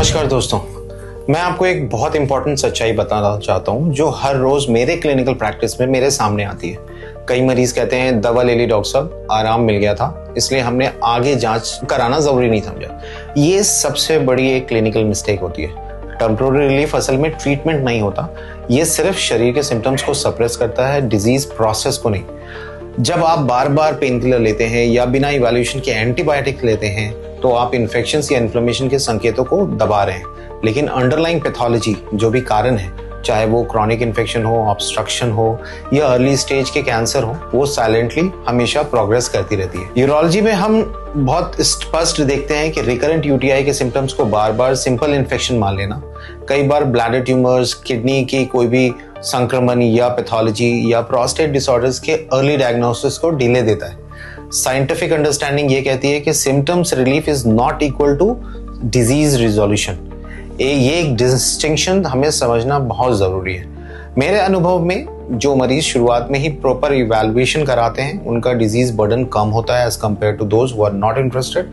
नमस्कार दोस्तों, मैं आपको एक बहुत इंपॉर्टेंट सच्चाई बताना चाहता हूँ जो हर रोज मेरे क्लिनिकल प्रैक्टिस में मेरे सामने आती है। कई मरीज कहते हैं दवा ले ली डॉक्टर साहब, आराम मिल गया था, इसलिए हमने आगे जांच कराना जरूरी नहीं समझा। ये सबसे बड़ी एक क्लिनिकल मिस्टेक होती है। टेम्पोररी रिलीफ असल में ट्रीटमेंट नहीं होता, ये सिर्फ शरीर के सिम्टम्स को सप्रेस करता है, डिजीज प्रोसेस को नहीं। जब आप बार बार पेन किलर लेते हैं या बिना इवैल्यूएशन के एंटीबायोटिक लेते हैं तो आप इन्फेक्शन या इन्फ्लेमेशन के संकेतों को दबा रहे हैं, लेकिन अंडरलाइंग पैथोलॉजी जो भी कारण है, चाहे वो क्रॉनिक इन्फेक्शन हो, ऑब्स्ट्रक्शन हो या अर्ली स्टेज के कैंसर हो, वो साइलेंटली हमेशा प्रोग्रेस करती रहती है। यूरोलॉजी में हम बहुत स्पष्ट देखते हैं कि रिकरेंट यूटीआई के सिम्टम्स को बार बार सिंपल इन्फेक्शन मान लेना कई बार ब्लैडर ट्यूमर्स, किडनी की कोई भी संक्रमण या पैथोलॉजी या प्रोस्टेट डिसऑर्डर्स के अर्ली डायग्नोसिस को डिले देता है। साइंटिफिक अंडरस्टैंडिंग ये कहती है कि symptoms relief is not equal to disease resolution. ये एक डिस्टिंक्शन हमें समझना बहुत जरूरी है। मेरे अनुभव में जो मरीज शुरुआत में ही प्रॉपर इवैल्यूएशन कराते हैं उनका डिजीज बर्डन कम होता है as compare to those who are not interested.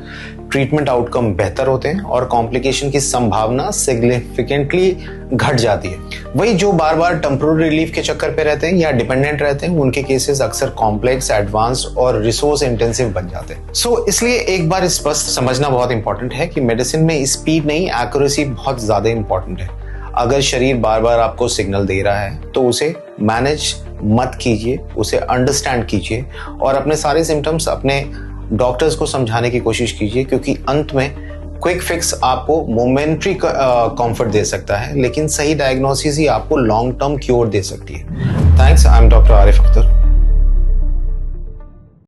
Treatment outcome बेहतर होते हैं और कॉम्प्लिकेशन की संभावना सिग्निफिकेंटली घट जाती है। वही जो बार बार टेम्पोररी रिलीफ के चक्कर पे रहते हैं या डिपेंडेंट रहते हैं उनके केसेस अक्सर कॉम्प्लेक्स, एडवांस्ड और रिसोर्स इंटेंसिव बन जाते हैं। सो इसलिए एक बार स्पष्ट समझना बहुत इंपॉर्टेंट है कि मेडिसिन में स्पीड नहीं, एक्यूरेसी बहुत ज्यादा इंपॉर्टेंट है। अगर शरीर बार बार आपको सिग्नल दे रहा है तो उसे मैनेज मत कीजिए, उसे अंडरस्टैंड कीजिए और अपने सारे सिम्टम्स अपने डॉक्टर्स को समझाने की कोशिश कीजिए, क्योंकि अंत में क्विक फिक्स आपको मोमेंट्री कंफर्ट दे सकता है, लेकिन सही डायग्नोसिस ही आपको लॉन्ग टर्म क्योर दे सकती है। Thanks, I am doctor Arif Akhtar.